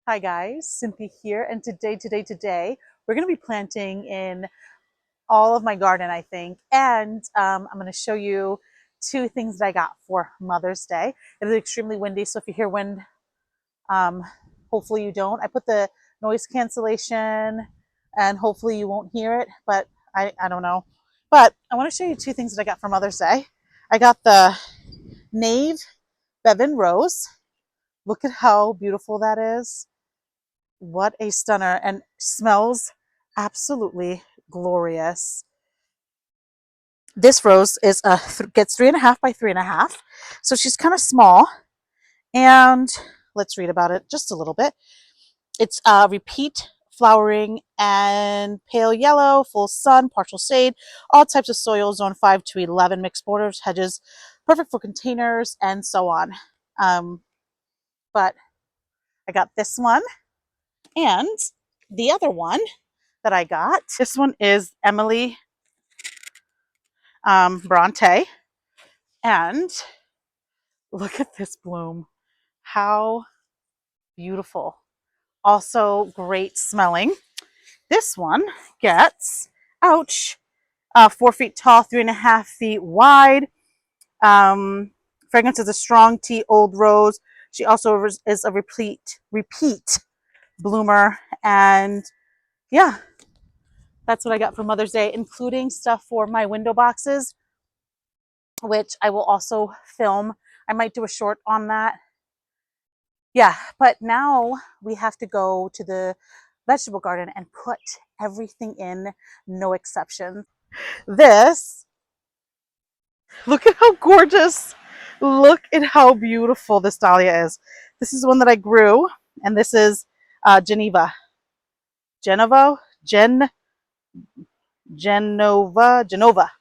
Hi guys, Cynthia here, and today, we're going to be planting in all of my garden, I think, and I'm going to show you two things that I got for Mother's Day. It is extremely windy, so if you hear wind, um, hopefully you don't. I put the noise cancellation, and hopefully you won't hear it, but I don't know. But I want to show you two things that I got for Mother's Day. I got the Nave Bevan Rose. Look at how beautiful that is. What a stunner, and smells absolutely glorious. This rose is gets 3.5 by 3.5, so she's kind of small. And let's read about it just a little bit. It's repeat flowering and pale yellow, full sun, partial shade, all types of soil, zone 5 to 11, mixed borders, hedges, perfect for containers, and so on. But I got this one, and the other one that I got. This one is Emily Bronte. And look at this bloom. How beautiful. Also great smelling. This one gets, ouch, 4 feet tall, 3.5 feet wide. Fragrance is a strong tea, old rose. She also is a repeat bloomer. And yeah, that's what I got for Mother's Day, including stuff for my window boxes, which I will also film. I might do a short on that. Yeah, but now we have to go to the vegetable garden and put everything in, no exception. This, look at how gorgeous. Look at how beautiful this dahlia is. This is one that I grew, and this is Geneva. Genova? Genova.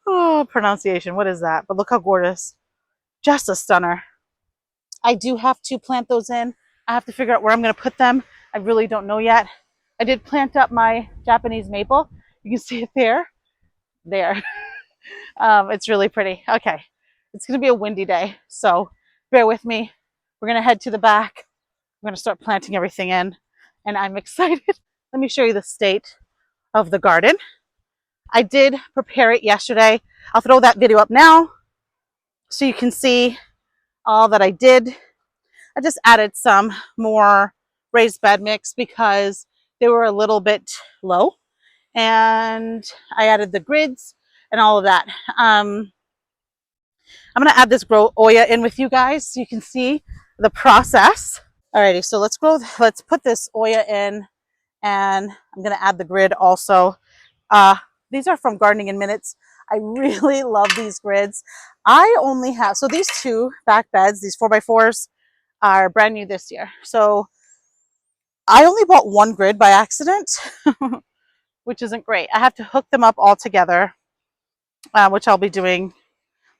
Oh, pronunciation. What is that? But look how gorgeous. Just a stunner. I do have to plant those in. I have to figure out where I'm going to put them. I really don't know yet. I did plant up my Japanese maple. You can see it there. There. It's really pretty. Okay. It's going to be a windy day, so bear with me. We're going to head to the back. We're going to start planting everything in, and I'm excited. Let me show you the state of the garden. I did prepare it yesterday. I'll throw that video up now so you can see all that I did. I just added some more raised bed mix because they were a little bit low, and I added the grids and all of that. I'm going to add this grow Oya in with you guys so you can see the process. Alrighty, so let's put this Oya in, and I'm going to add the grid also. These are from Gardening in Minutes. I really love these grids. I only have, so these two back beds, these 4x4s, are brand new this year. So I only bought one grid by accident, which isn't great. I have to hook them up all together, which I'll be doing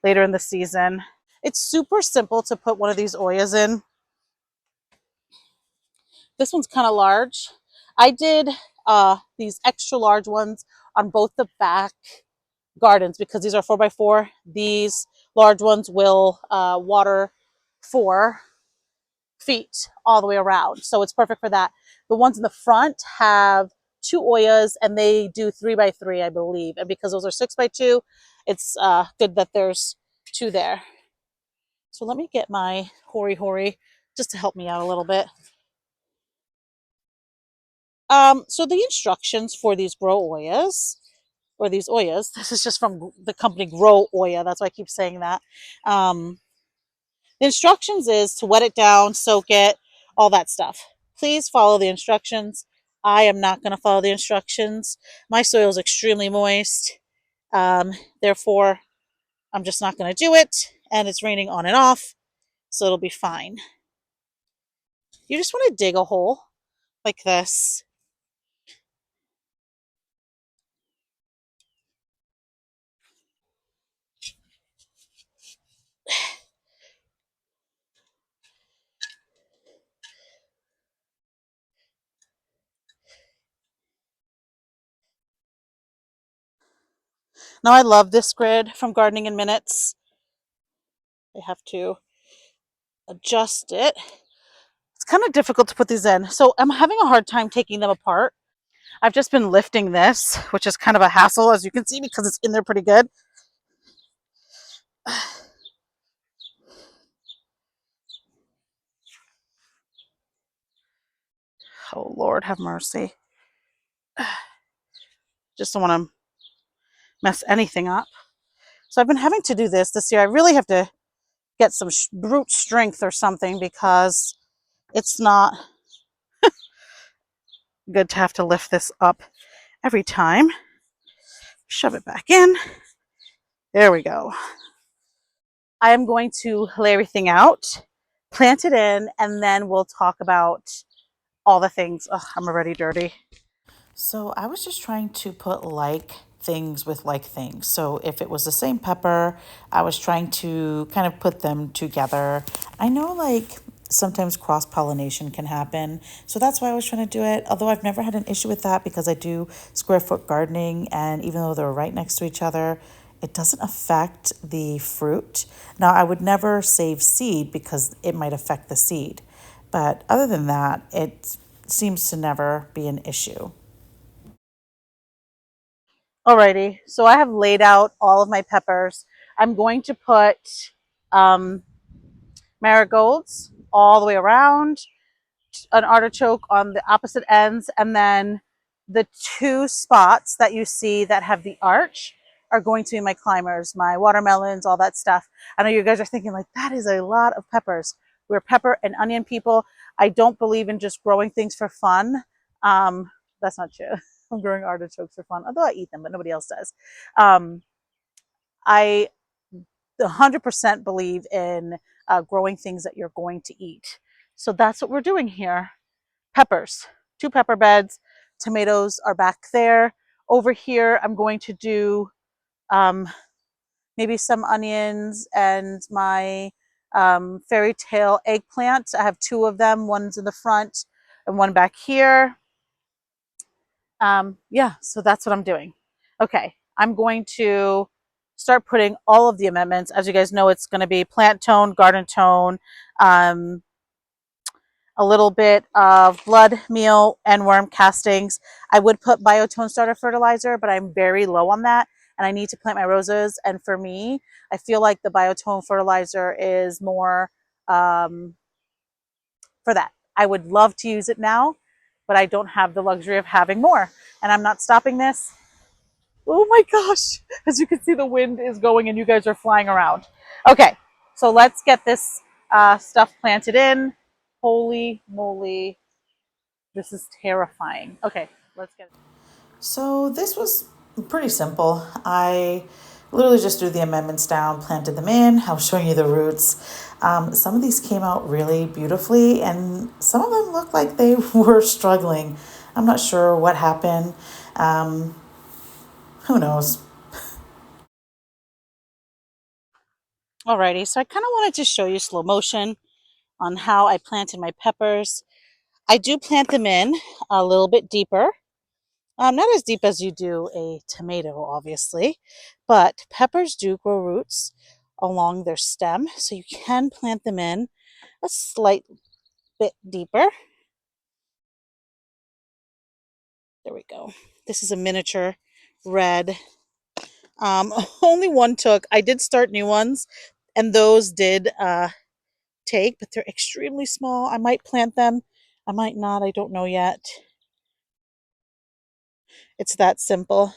later in the season. It's super simple to put one of these Oyas in. This one's kind of large. I did these extra large ones on both the back gardens because these are 4x4. These large ones will water 4 feet all the way around. So it's perfect for that. The ones in the front have 2 Oyas, and they do 3x3, I believe. And because those are 6x2, it's good that there's 2 there. So let me get my hori just to help me out a little bit. So the instructions for these Grow Oyas, or these Oyas, this is just from the company Grow Oya. That's why I keep saying that. The instructions is to wet it down, soak it, all that stuff. Please follow the instructions. I am not going to follow the instructions. My soil is extremely moist. Therefore, I'm just not going to do it. And it's raining on and off, so it'll be fine. You just want to dig a hole like this. Now I love this grid from Gardening in Minutes. I have to adjust it. It's kind of difficult to put these in. So I'm having a hard time taking them apart. I've just been lifting this, which is kind of a hassle, as you can see, because it's in there pretty good. Oh, Lord, have mercy. Just don't want to mess anything up. So I've been having to do this year. I really have to get some brute strength or something because it's not good to have to lift this up every time. Shove it back in. There we go. I am going to lay everything out, plant it in, and then we'll talk about all the things. Oh, I'm already dirty. So I was just trying to put like things with like things. So if it was the same pepper, I was trying to kind of put them together. I know like sometimes cross pollination can happen. So that's why I was trying to do it. Although I've never had an issue with that because I do square foot gardening, and even though they're right next to each other, it doesn't affect the fruit. Now, I would never save seed because it might affect the seed. But other than that, it seems to never be an issue. Alrighty, so I have laid out all of my peppers. I'm going to put um, marigolds all the way around, an artichoke on the opposite ends, and then the two spots that you see that have the arch are going to be my climbers, my watermelons, all that stuff. I know you guys are thinking like, that is a lot of peppers. We're pepper and onion people. I don't believe in just growing things for fun. That's not true. I'm growing artichokes for fun, although I eat them, but nobody else does. I 100% believe in growing things that you're going to eat. So that's what we're doing here. Peppers, 2 pepper beds. Tomatoes are back there. Over here, I'm going to do um, maybe some onions and my fairy tale eggplant. I have 2 of them. One's in the front and one back here. Yeah, so that's what I'm doing. Okay, I'm going to start putting all of the amendments. As you guys know, it's going to be plant tone, garden tone, um, a little bit of blood meal and worm castings. I would put biotone starter fertilizer, but I'm very low on that and I need to plant my roses. And for me, I feel like the biotone fertilizer is more for that. I would love to use it now, but I don't have the luxury of having more. And I'm not stopping this. Oh my gosh. As you can see, the wind is going and you guys are flying around. Okay, so let's get this stuff planted in. Holy moly. This is terrifying. Okay, let's get it. So this was pretty simple. I literally just threw the amendments down, planted them in. I was showing you the roots. Some of these came out really beautifully, and some of them looked like they were struggling. I'm not sure what happened. Um, who knows? Alrighty, so I kind of wanted to show you slow motion on how I planted my peppers. I do plant them in a little bit deeper. Not as deep as you do a tomato, obviously, but peppers do grow roots along their stem, so you can plant them in a slight bit deeper. There we go. This is a miniature red. Only one took. I did start new ones, and those did take, but they're extremely small. I might plant them. I might not. I don't know yet. It's that simple.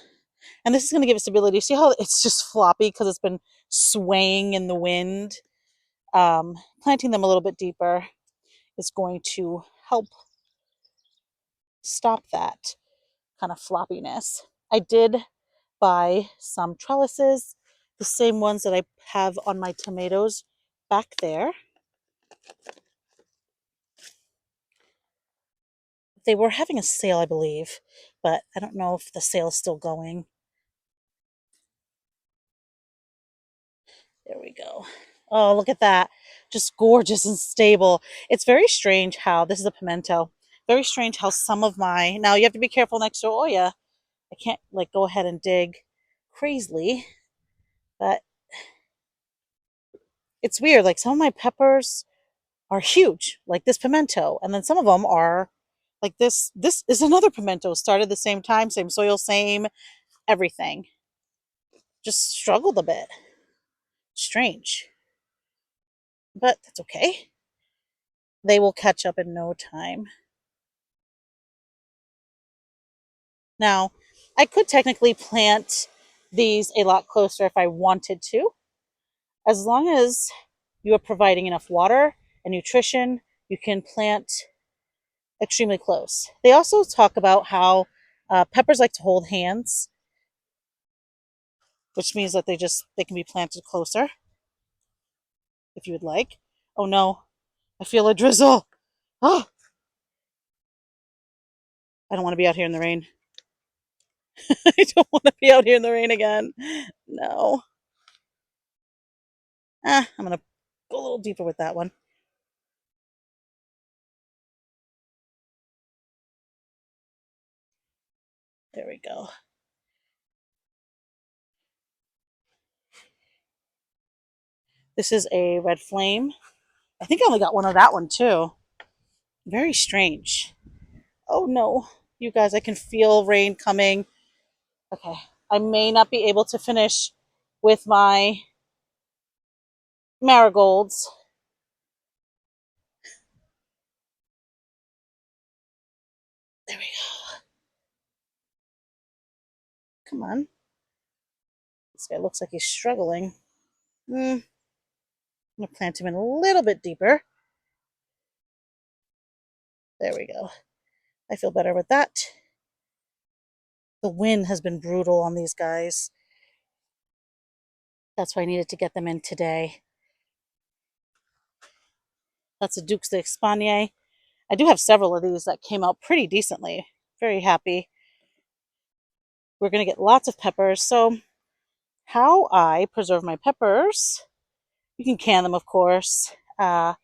And this is going to give it stability. See how it's just floppy because it's been swaying in the wind? Planting them a little bit deeper is going to help stop that kind of floppiness. I did buy some trellises, the same ones that I have on my tomatoes back there. They were having a sale, I believe, but I don't know if the sale is still going. There we go. Oh, look at that. Just gorgeous and stable. It's very strange how, this is a pimento, very strange how some of my, now you have to be careful next to Oya. I can't like go ahead and dig crazily, but it's weird. Like some of my peppers are huge, like this pimento. And then some of them are like this. This is another pimento, started the same time, same soil, same everything. Just struggled a bit. Strange, but that's okay. They will catch up in no time. Now, I could technically plant these a lot closer if I wanted to, as long as you are providing enough water and nutrition, you can plant extremely close. They also talk about how peppers like to hold hands, which means that they can be planted closer if you would like. Oh no, I feel a drizzle. Oh, I don't want to be out here in the rain. I don't want to be out here in the rain again. No. I'm going to go a little deeper with that one. There we go. This is a red flame. I think I only got one of that one too. Very strange. Oh no, you guys, I can feel rain coming. Okay, I may not be able to finish with my marigolds. There we go. Come on. This guy looks like he's struggling. I'm going to plant him in a little bit deeper. There we go. I feel better with that. The wind has been brutal on these guys. That's why I needed to get them in today. That's a Dukes d'Espagne. I do have several of these that came out pretty decently. Very happy. We're going to get lots of peppers. So how I preserve my peppers, you can can them, of course, but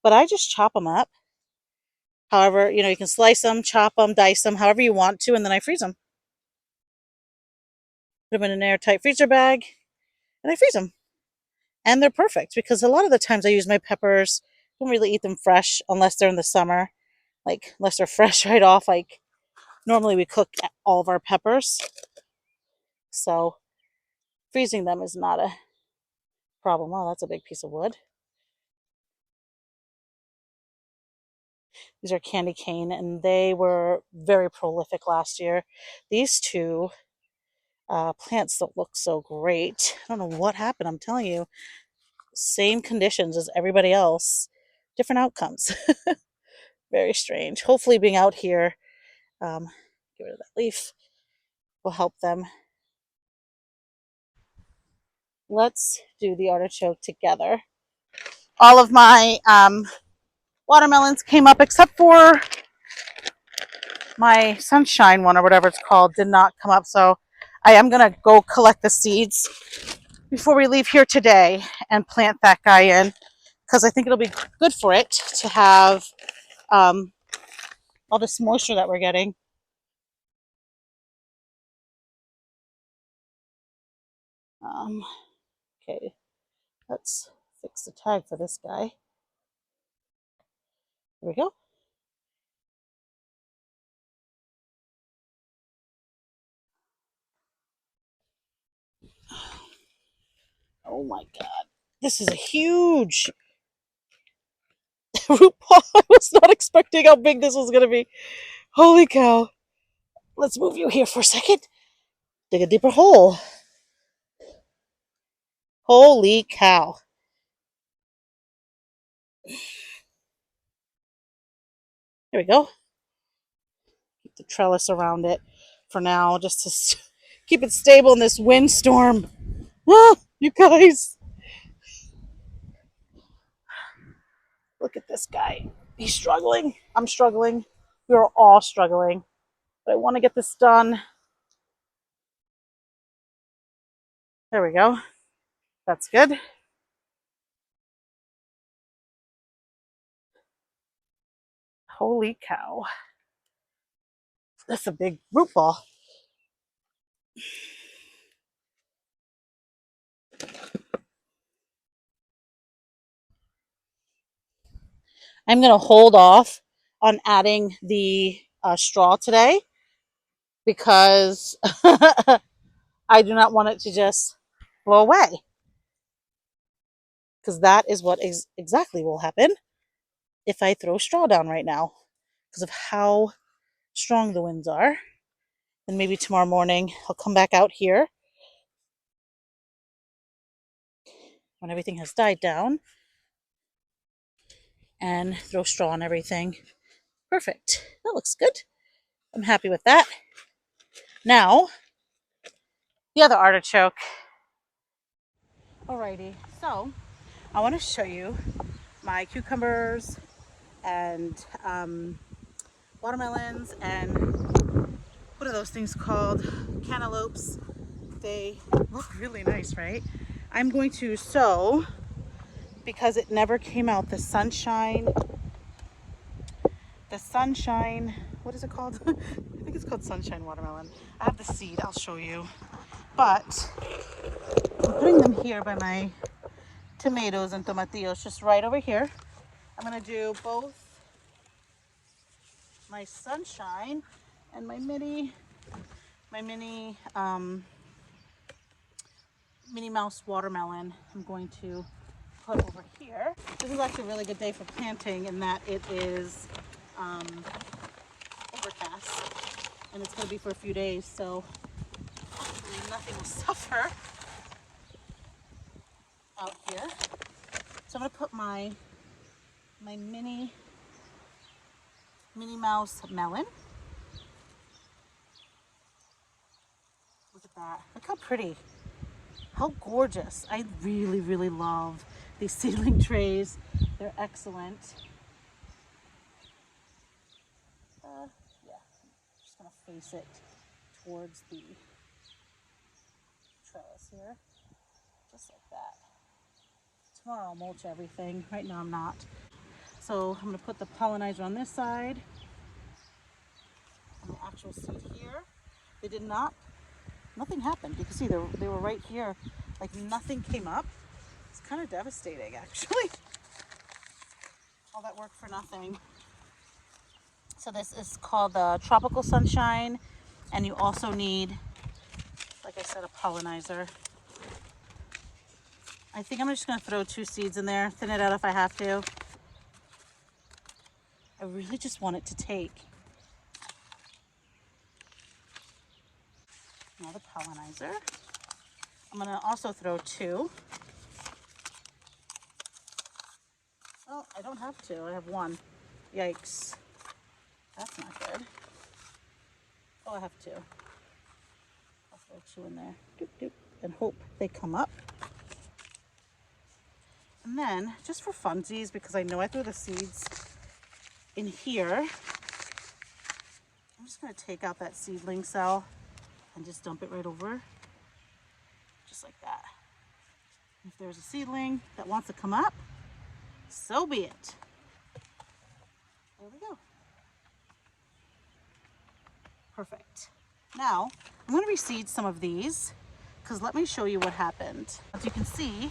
I just chop them up. However, you can slice them, chop them, dice them, however you want to, and then I freeze them. Put them in an airtight freezer bag, and I freeze them. And they're perfect because a lot of the times I use my peppers, don't really eat them fresh unless they're in the summer, like unless they're fresh right off. Like normally we cook all of our peppers, so freezing them is not a problem. Oh, that's a big piece of wood. These are candy cane, and they were very prolific last year. These two plants don't look so great. I don't know what happened. I'm telling you, same conditions as everybody else, different outcomes. Very strange. Hopefully, being out here, get rid of that leaf, will help them. Let's do the artichoke together. All of my watermelons came up except for my sunshine one or whatever it's called did not come up. So I am going to go collect the seeds before we leave here today and plant that guy in because I think it'll be good for it to have all this moisture that we're getting. Okay, let's fix the tag for this guy. There we go. Oh my god. This is a huge root ball. I was not expecting how big this was going to be. Holy cow. Let's move you here for a second. Dig a deeper hole. Holy cow. There we go. Keep the trellis around it for now, just to keep it stable in this windstorm. Ah, you guys. Look at this guy. He's struggling. I'm struggling. We're all struggling. But I want to get this done. There we go. That's good. Holy cow. That's a big root ball. I'm going to hold off on adding the straw today because I do not want it to just blow away, because that is what exactly will happen if I throw straw down right now because of how strong the winds are. And maybe tomorrow morning I'll come back out here when everything has died down and throw straw on everything. Perfect. That looks good. I'm happy with that. Now, the other artichoke. Alrighty, so I want to show you my cucumbers and watermelons and what are those things called? Cantaloupes. They look really nice, right? I'm going to sow, because it never came out, the sunshine, what is it called? I think it's called sunshine watermelon. I have the seed, I'll show you. But I'm putting them here by my tomatoes and tomatillos, just right over here. I'm gonna do both my sunshine and my mini Minnie Mouse watermelon. I'm going to put over here. This is actually a really good day for planting in that it is overcast, and it's going to be for a few days, so hopefully nothing will suffer out here. So I'm going to put my Minnie Mouse melon. Look at that. Look how pretty. How gorgeous. I really, really love these seedling trays. They're excellent. Yeah, I'm just going to face it towards the trellis here. Just like that. Tomorrow I'll mulch everything. Right now I'm not. So I'm going to put the pollinizer on this side. And the actual seed here. They did not, nothing happened. You can see they were right here. Like nothing came up. It's kind of devastating actually. All that work for nothing. So this is called the tropical sunshine. And you also need, like I said, a pollinizer. I think I'm just going to throw 2 seeds in there, thin it out if I have to. I really just want it to take. Now the pollinizer. I'm going to also throw 2. Oh, I don't have 2. I have 1. Yikes. That's not good. Oh, I have 2. I'll throw 2 in there. Doop, doop, and hope they come up. And then, just for funsies, because I know I threw the seeds in here, I'm just going to take out that seedling cell and just dump it right over. Just like that. If there's a seedling that wants to come up, so be it. There we go. Perfect. Now, I'm going to reseed some of these, because let me show you what happened. As you can see,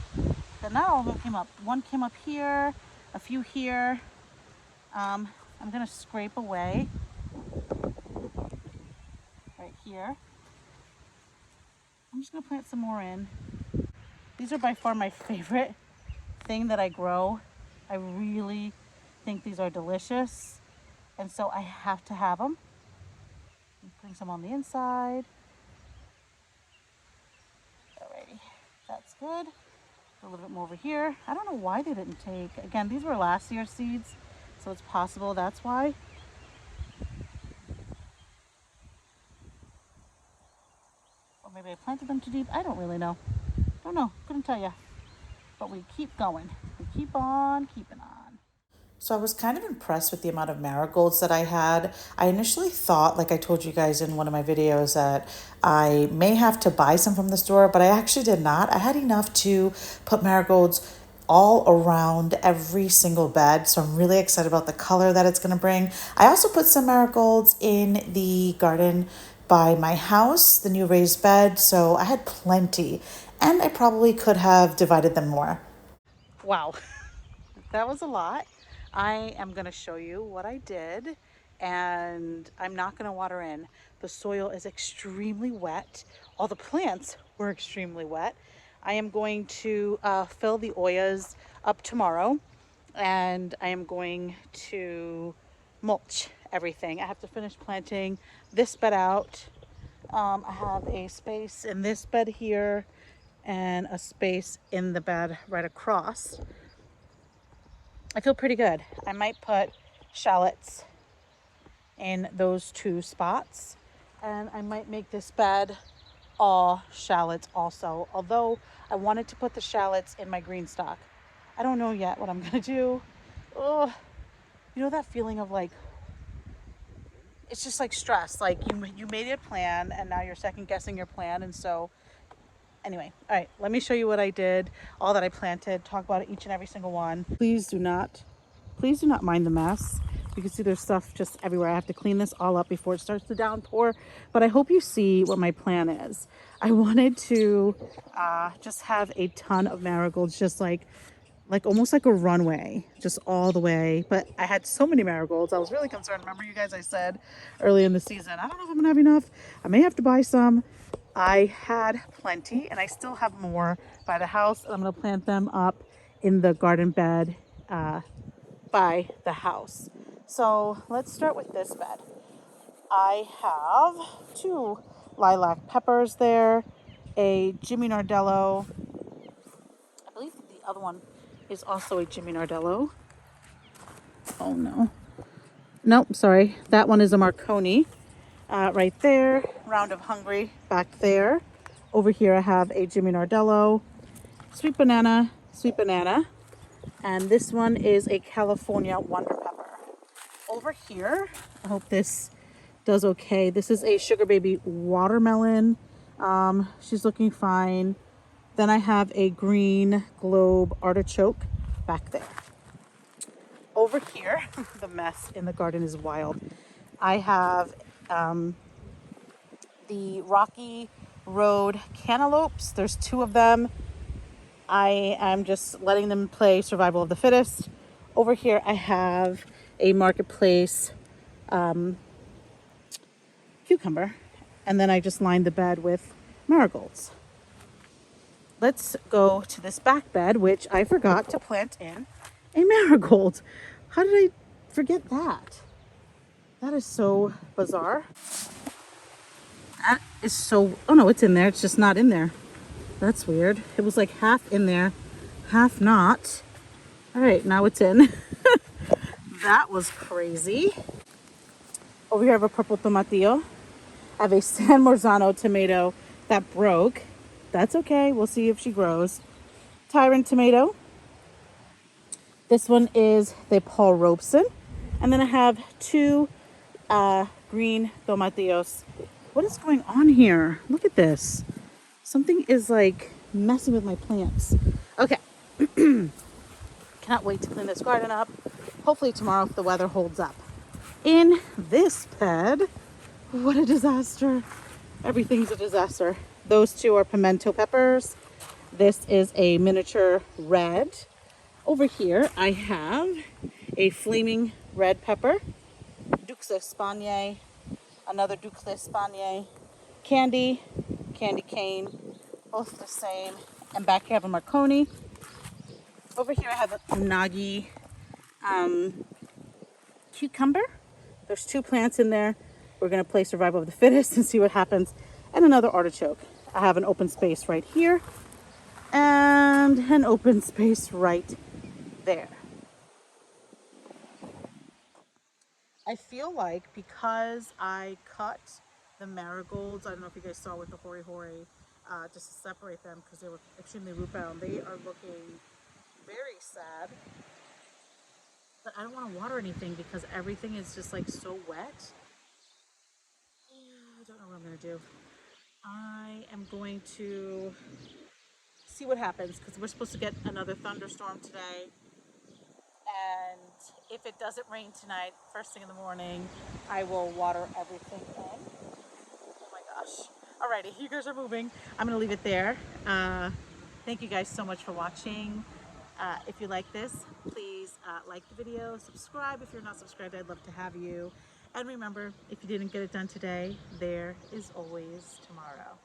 that not all of them came up. One came up here, a few here. I'm going to scrape away right here. I'm just going to plant some more in. These are by far my favorite thing that I grow. I really think these are delicious, and so I have to have them. I'm putting some on the inside. Alrighty, that's good. A little bit more over here. I don't know why they didn't take. Again, these were last year's seeds, so it's possible that's why. Or maybe I planted them too deep. I don't really know. Don't know. Couldn't tell you. But we keep going. We keep on keeping on. So I was kind of impressed with the amount of marigolds that I had. I initially thought, like I told you guys in one of my videos, that I may have to buy some from the store, but I actually did not. I had enough to put marigolds all around every single bed. So I'm really excited about the color that it's going to bring. I also put some marigolds in the garden by my house, the new raised bed. So I had plenty, and I probably could have divided them more. Wow, that was a lot. I am going to show you what I did, and I'm not going to water in. The soil is extremely wet. All the plants were extremely wet. I am going to fill the oyas up tomorrow, and I am going to mulch everything. I have to finish planting this bed out. I have a space in this bed here and a space in the bed right across. I feel pretty good. I might put shallots in those two spots, and I might make this bed all shallots also, although I wanted to put the shallots in my green stock. I don't know yet what I'm gonna do. Oh, you know that feeling of like, it's just like stress, like you made a plan and now you're second guessing your plan. And so anyway, all right, let me show you what I did, all that I planted, talk about each and every single one. Please do not mind the mess. You can see there's stuff just everywhere. I have to clean this all up before it starts to downpour, but I hope you see what my plan is. I wanted to just have a ton of marigolds, just like almost like a runway, just all the way. But I had so many marigolds, I was really concerned. Remember, you guys, I said early in the season, I don't know if I'm gonna have enough. I may have to buy some. I had plenty, and I still have more by the house, and I'm gonna plant them up in the garden bed by the house. So let's start with this bed. I have 2 lilac peppers there, a Jimmy Nardello. I believe the other one is also a Jimmy Nardello. Oh no. Nope, sorry. That one is a Marconi. Right there. Round of Hungry back there. Over here I have a Jimmy Nardello. Sweet banana, sweet banana. And this one is a California Wonder Pepper. Over here, I hope this does okay. This is a Sugar Baby watermelon. She's looking fine. Then I have a green globe artichoke back there. Over here, the mess in the garden is wild. I have the Rocky Road cantaloupes. There's 2 of them. I am just letting them play survival of the fittest. Over here, I have a marketplace cucumber, and then I just lined the bed with marigolds. Let's go to this back bed, which I forgot to plant in a marigold. How did I forget that? That is so bizarre. That is so, oh no, it's in there. It's just not in there. That's weird. It was like half in there, half not. All right, now it's in. That was crazy. Over here I have a purple tomatillo. I have a San Marzano tomato that broke. That's okay. We'll see if she grows. Tyrant tomato. This one is the Paul Robeson. And then I have 2 green tomatillos. What is going on here? Look at this. Something is like messing with my plants. Okay. Cannot wait to clean this garden up. Hopefully tomorrow if the weather holds up. In this bed, what a disaster. Everything's a disaster. Those 2 are pimento peppers. This is a miniature red. Over here, I have a flaming red pepper, Dux Espagne, another Dux Espagne, candy cane, both the same. And back here I have a Marconi. Over here I have a Nagi cucumber. There's 2 plants in there. We're gonna play survival of the fittest and see what happens. And another artichoke. I have an open space right here and an open space right there. I feel like because I cut the marigolds, I don't know if you guys saw with the hori hori, just to separate them because they were extremely root bound. They are looking very sad. But I don't want to water anything because everything is just like so wet. I don't know what I'm going to do. I am going to see what happens because we're supposed to get another thunderstorm today. And if it doesn't rain tonight, first thing in the morning, I will water everything in. Oh my gosh. Alrighty, you guys are moving. I'm going to leave it there. Thank you guys so much for watching. If you like this, please like the video, subscribe if you're not subscribed. I'd love to have you. And remember, if you didn't get it done today, there is always tomorrow.